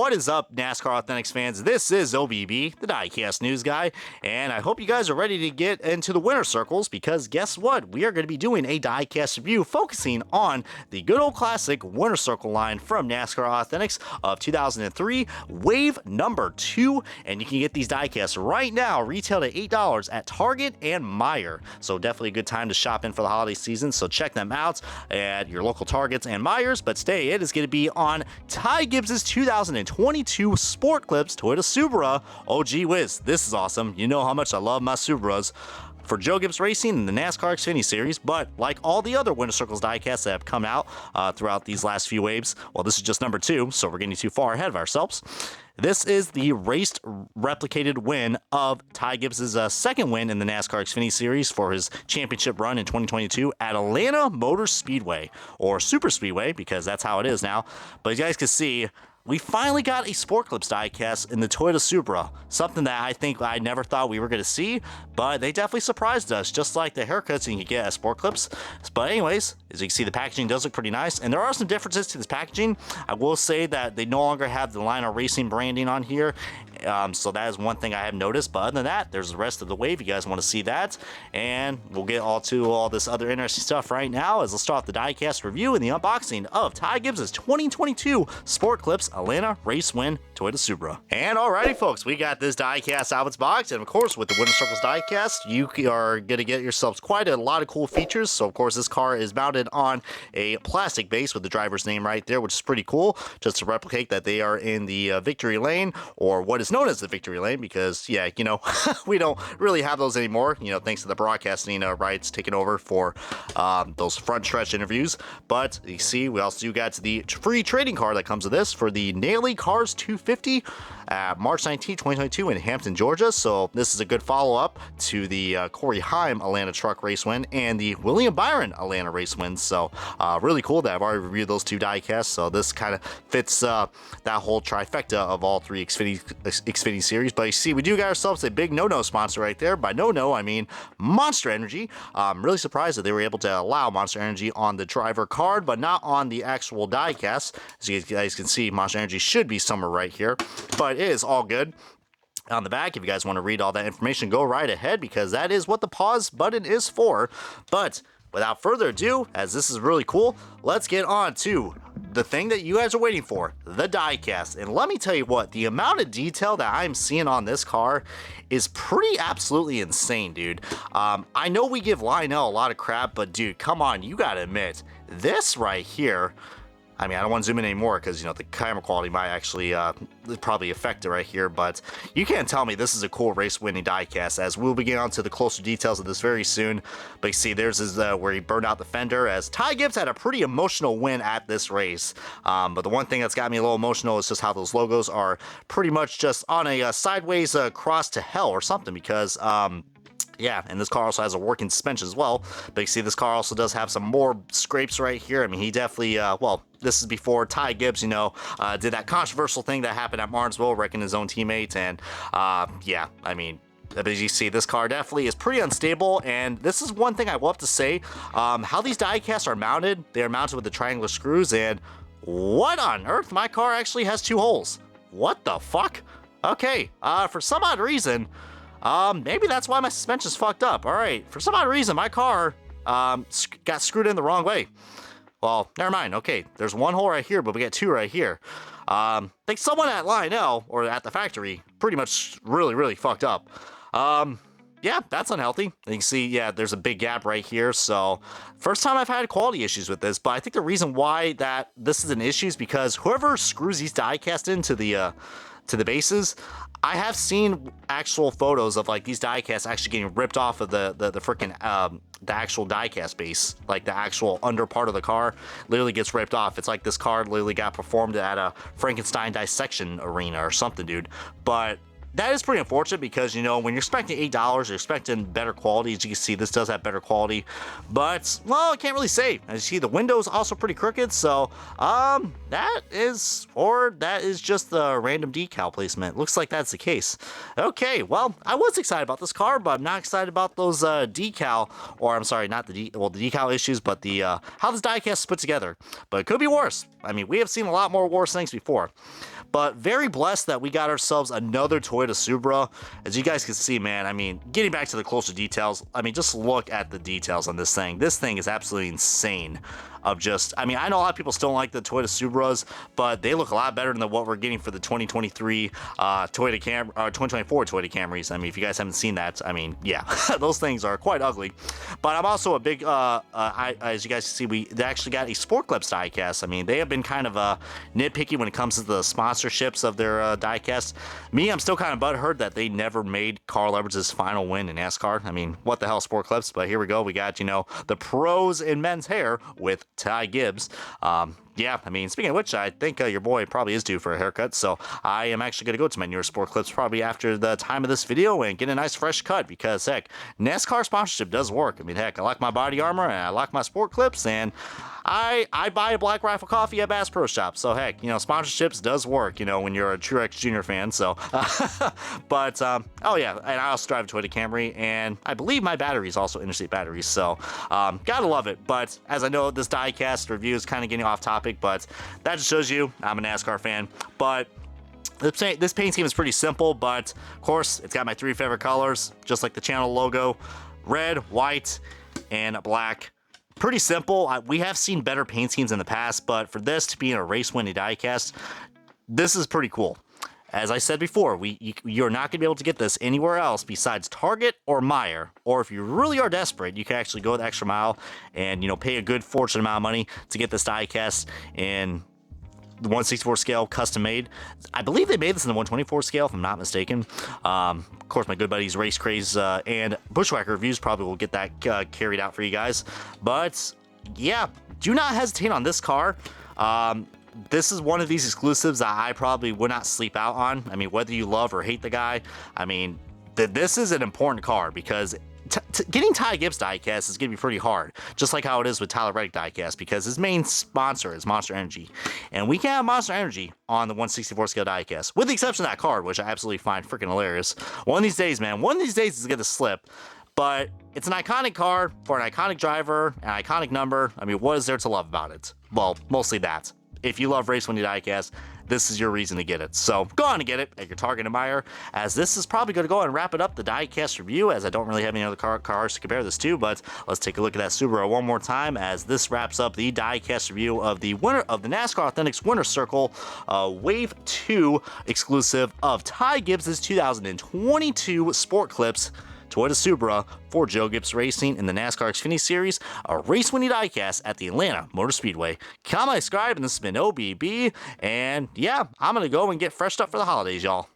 What is up, NASCAR Authentics fans? This is OBB, the Diecast News Guy, and I hope you guys are ready to get into the winner circles because guess what? We are going to be doing a diecast review focusing on the good old classic winner circle line from NASCAR Authentics of 2003, wave number 2, and you can get these diecasts right now retailed at $8 at Target and Meijer. So definitely a good time to shop in for the holiday season, so check them out at your local Targets and Meijers. But today it is going to be on Ty Gibbs's 2022 Sport Clips Toyota Supra. Oh gee whiz, this is awesome. You know how much I love my Supras. For Joe Gibbs Racing in the NASCAR Xfinity Series, but like all the other Winter Circles diecasts that have come out throughout these last few waves, well, this is just number 2, so we're getting too far ahead of ourselves. This is the raced replicated win of Ty Gibbs' second win in the NASCAR Xfinity Series for his championship run in 2022 at Atlanta Motor Speedway, or Super Speedway, because that's how it is now. But as you guys can see, we finally got a Sport Clips diecast in the Toyota Supra, something that I think I never thought we were going to see, but they definitely surprised us, just like the haircuts you can get at Sport Clips. But anyways, as you can see, the packaging does look pretty nice, and there are some differences to this packaging. I will say that they no longer have the Line of Racing branding on here, so that is one thing I have noticed. But other than that, there's the rest of the wave. You guys want to see that, and we'll get to all this other interesting stuff right now, as let's start off the diecast review and the unboxing of Ty Gibbs' 2022 Sport Clips Atlanta Race Win Toyota Supra. And alrighty folks, we got this diecast out of its box, and of course with the Winter Circles diecast, you are going to get yourselves quite a lot of cool features. So of course this car is mounted on a plastic base with the driver's name right there, which is pretty cool, just to replicate that they are in the victory lane, or what is known as the victory lane, because yeah, you know, we don't really have those anymore, you know, thanks to the broadcasting rights taking over for those front stretch interviews. But you see, we also got the free trading card that comes with this for the Naily Cars 250 March 19, 2022 in Hampton, Georgia. So this is a good follow-up to the Corey Heim Atlanta Truck Race Win and the William Byron Atlanta Race Win. So really cool that I've already reviewed those two diecasts. So this kind of fits that whole trifecta of all three Xfinity series. But you see, we do got ourselves a big no-no sponsor right there. By no-no, I mean Monster Energy. I'm really surprised that they were able to allow Monster Energy on the driver card, but not on the actual diecast. As you guys can see, Monster Energy should be somewhere right here, but it is all good. On the back, if you guys want to read all that information, go right ahead, because that is what the pause button is for. But without further ado, as this is really cool, let's get on to the thing that you guys are waiting for, the diecast. And let me tell you what, the amount of detail that I'm seeing on this car is pretty absolutely insane, dude. I know we give Lionel a lot of crap, but dude, come on, you gotta admit, this right here, I mean, I don't want to zoom in anymore because, you know, the camera quality might actually probably affect it right here, but you can't tell me this is a cool race-winning diecast, as we'll be getting on to the closer details of this very soon. But you see, there's his, where he burned out the fender, as Ty Gibbs had a pretty emotional win at this race. But the one thing that's got me a little emotional is just how those logos are pretty much just on a sideways cross to hell or something, because yeah, and this car also has a working suspension as well. But you see, this car also does have some more scrapes right here. I mean, he definitely, well, this is before Ty Gibbs, you know, did that controversial thing that happened at Martinsville, wrecking his own teammate. And yeah, I mean, as you see, this car definitely is pretty unstable. And this is one thing I will have to say, how these diecasts are mounted. They are mounted with the triangular screws. And what on earth? My car actually has 2 holes. What the fuck? Okay, for some odd reason, maybe that's why my suspension's fucked up. All right, for some odd reason, my car got screwed in the wrong way. Well, never mind. Okay, there's 1 hole right here, but we got 2 right here. I think someone at Lionel, or at the factory, pretty much really fucked up. Yeah, that's unhealthy. And you can see, yeah, there's a big gap right here. So first time I've had quality issues with this, but I think the reason why that this is an issue is because whoever screws these diecast into the bases, I have seen actual photos of like these diecasts actually getting ripped off of the freaking the actual diecast base, like the actual under part of the car literally gets ripped off. It's like this car literally got performed at a Frankenstein dissection arena or something, dude. But that is pretty unfortunate because, you know, when you're expecting $8, you're expecting better quality. As you can see, this does have better quality, but, well, I can't really say. As you see, the window's also pretty crooked, so, that is just the random decal placement. Looks like that's the case. Okay, well, I was excited about this car, but I'm not excited about those, decal, or I'm sorry, not the decal issues, but the, how this diecast is put together. But it could be worse. I mean, we have seen a lot more worse things before. But very blessed that we got ourselves another Toyota Supra. As you guys can see, man, I mean, getting back to the closer details, I mean, just look at the details on this thing. This thing is absolutely insane. Of just, I mean, I know a lot of people still don't like the Toyota Supras, but they look a lot better than what we're getting for the 2023 2024 Toyota Camrys. I mean, if you guys haven't seen that, I mean, yeah, those things are quite ugly. But I'm also a big, as you guys can see, they actually got a Sport Clips diecast. I mean, they have been kind of nitpicky when it comes to the sponsorships of their diecast. Me, I'm still kind of butthurt that they never made Carl Edwards' final win in NASCAR. I mean, what the hell, Sport Clips? But here we go. We got, you know, the pros in men's hair with Ty Gibbs. Yeah, I mean, speaking of which, I think your boy probably is due for a haircut, so I am actually going to go to my newer Sport Clips probably after the time of this video and get a nice fresh cut because, heck, NASCAR sponsorship does work. I mean, heck, I like my body armor and I like my Sport Clips, and I buy a Black Rifle coffee at Bass Pro Shop, so heck, you know, sponsorships does work, you know, when you're a Truex Jr. fan, so, but, oh yeah, and I also drive a Toyota Camry, and I believe my battery is also interstate batteries, so, gotta love it, but as I know, this diecast review is kind of getting off topic, but that just shows you I'm a NASCAR fan, but this paint scheme is pretty simple, but of course, it's got my 3 favorite colors, just like the channel logo, red, white, and black. Pretty simple. We have seen better paint schemes in the past, but for this to be in a race-winning diecast, this is pretty cool. As I said before, you're not going to be able to get this anywhere else besides Target or Meijer, or if you really are desperate, you can actually go the extra mile and, you know, pay a good fortune amount of money to get this diecast in the 1/64 scale, custom made. I believe they made this in the 1/24 scale, if I'm not mistaken. Of course, my good buddies Race Craze and Bushwhacker Reviews probably will get that carried out for you guys. But yeah, do not hesitate on this car. This is one of these exclusives that I probably would not sleep out on. I mean, whether you love or hate the guy, I mean, this is an important car because getting Ty Gibbs diecast is going to be pretty hard, just like how it is with Tyler Reddick diecast, because his main sponsor is Monster Energy, and we can't have Monster Energy on the 1/64 scale diecast, with the exception of that card, which I absolutely find freaking hilarious. One of these days, man, one of these days is going to slip, but it's an iconic car for an iconic driver, an iconic number. I mean, what is there to love about it? Well, mostly that. If you love Race Winnie diecast, this is your reason to get it. So go on and get it at your Target and Meijer, as this is probably going to go and wrap it up the diecast review, as I don't really have any other cars to compare this to. But let's take a look at that Subaru one more time, as this wraps up the diecast review of the winner of the NASCAR Authentics Winner Circle Wave 2 exclusive of Ty Gibbs' 2022 Sport Clips Toyota Supra for Joe Gibbs Racing in the NASCAR Xfinity Series, a race-winning diecast at the Atlanta Motor Speedway. Comment, subscribe, and this has been OBB, and yeah, I'm going to go and get freshed up for the holidays, y'all.